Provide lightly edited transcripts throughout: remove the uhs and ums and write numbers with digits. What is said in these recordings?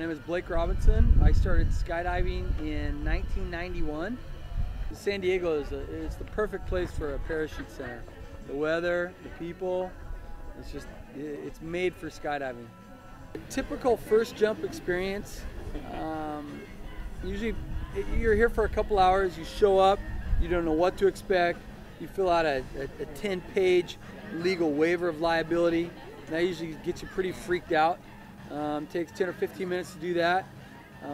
My name is Blake Robinson. I started skydiving in 1991. San Diego is the perfect place for a parachute center. The weather, the people, it's made for skydiving. A typical first jump experience, usually you're here for a couple hours, you show up, you don't know what to expect, you fill out a 10-page legal waiver of liability. And that usually gets you pretty freaked out. Takes 10 or 15 minutes to do that.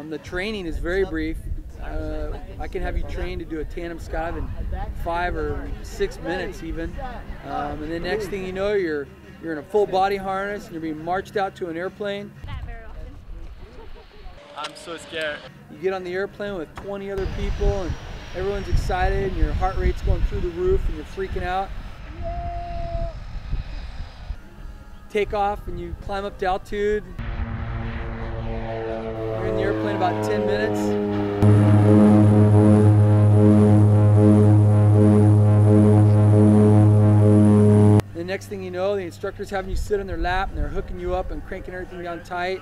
The training is very brief. I can have you trained to do a tandem skydive in 5 or 6 minutes even. And then next thing you know, you're in a full body harness and you're being marched out to an airplane. I'm so scared. You get on the airplane with 20 other people and everyone's excited and your heart rate's going through the roof and you're freaking out. Take off and you climb up to altitude. You're in the airplane about 10 minutes. The next thing you know, the instructor's having you sit on their lap and they're hooking you up and cranking everything down tight.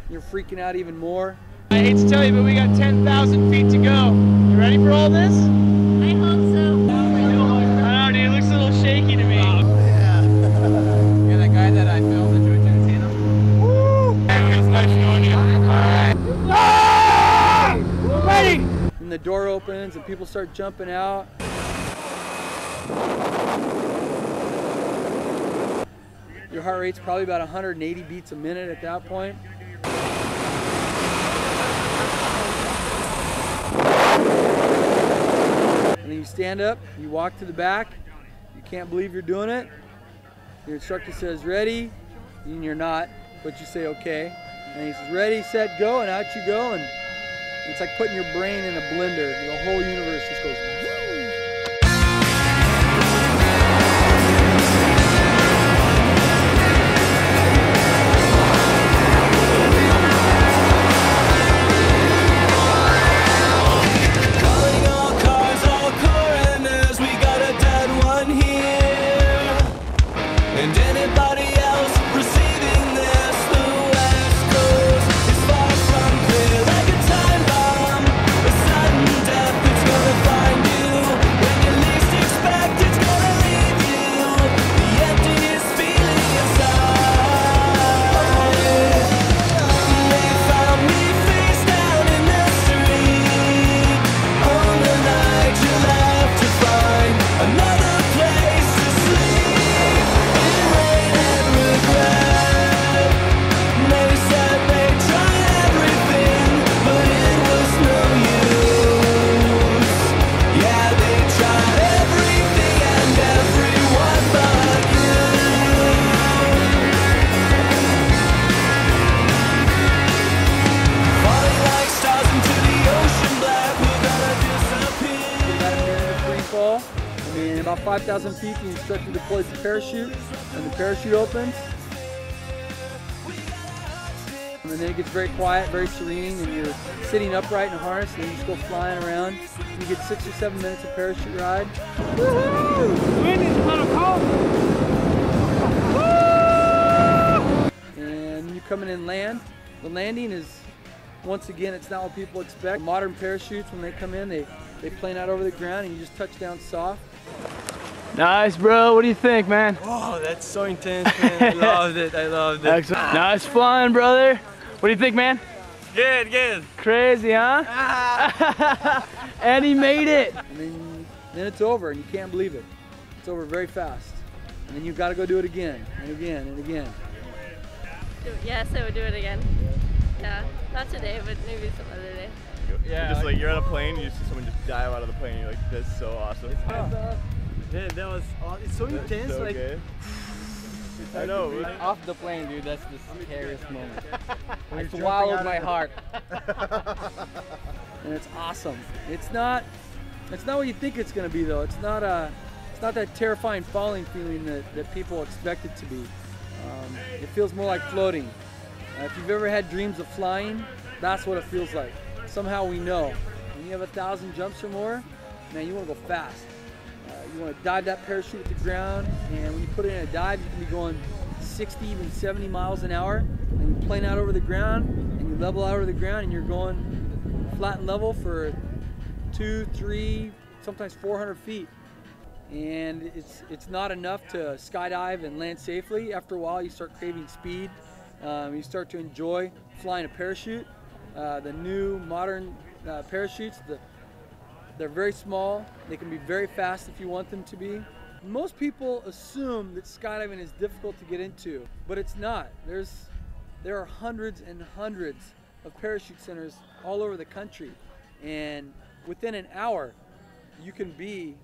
You're freaking out even more. I hate to tell you, but we got 10,000 feet to go. You ready for all this? I hope so. I don't know, dude. It looks a little shaky to me. Oh, yeah. You're that guy that I filmed in Georgia Tandem? Woo! It's nice knowing you. Ah! We're ready! And the door opens and people start jumping out. Your heart rate's probably about 180 beats a minute at that point. And then you stand up, you walk to the back, you can't believe you're doing it. Your instructor says ready, and you're not, but you say okay. And he says ready, set, go, and out you go. And it's like putting your brain in a blender. The whole universe just goes woo. I mean, about 5,000 feet, the instructor deploys the parachute, and the parachute opens. And then it gets very quiet, very serene, and you're sitting upright in a harness, and you just go flying around. You get 6 or 7 minutes of parachute ride. Woohoo! The wind is kind of cold. Woo! And you come in and land. The landing is, once again, it's not what people expect. Modern parachutes, when they come in, they plane out over the ground and you just touch down soft. Nice, bro. What do you think, man? Oh, that's so intense, man. I loved it. I loved it. Excellent. Nice flying, brother. What do you think, man? Good, good. Crazy, huh? And he made it. And then it's over and you can't believe it. It's over very fast. And then you've got to go do it again and again and again. Yes, I would do it again. Yeah, not today, but maybe some other day. Yeah, just like you're on a plane, you see someone just dive out of the plane, you're like, that's so awesome. Yeah, that was, it's so intense, so like. good. I know. Off the plane, dude, that's the scariest moment. I swallowed my heart. And it's awesome. It's not what you think it's going to be though. It's not that terrifying falling feeling that people expect it to be. It feels more like floating. If you've ever had dreams of flying, that's what it feels like. Somehow we know. When you have 1,000 jumps or more, man, you want to go fast. You want to dive that parachute at the ground, and when you put it in a dive, you can be going 60, even 70 miles an hour, and you plane out over the ground, and you level out over the ground, and you're going flat and level for 2, 3, sometimes 400 feet. And it's not enough to skydive and land safely. After a while, you start craving speed. You start to enjoy flying a parachute. The new modern parachutes, they're very small. They can be very fast if you want them to be. Most people assume that skydiving is difficult to get into, but it's not. There are hundreds and hundreds of parachute centers all over the country, and within an hour, you can be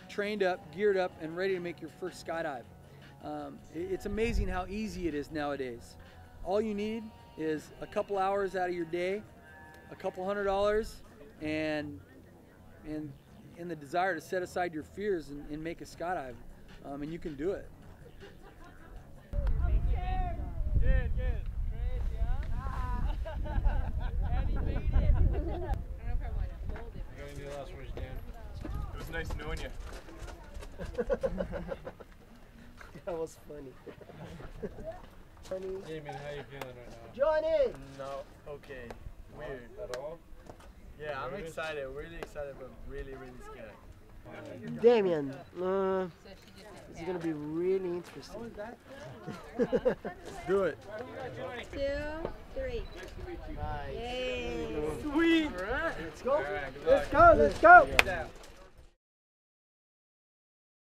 trained up, geared up, and ready to make your first skydive. It's amazing how easy it is nowadays. All you need is a couple hours out of your day, a couple $100, and the desire to set aside your fears and make a skydive, and you can do it. Good. Crazy, huh? And he made it. I don't know if I want to hold it. Any last words, Dan? It was nice knowing you. That was funny. Johnny. Damien, how you feeling right now? Johnny! No, okay. Weird. At all? Yeah, I'm excited, really excited, but really, really scared. Damien, this is gonna be really interesting. Do it. 2, 3. Nice. Yay. Sweet! Let's go. Let's go!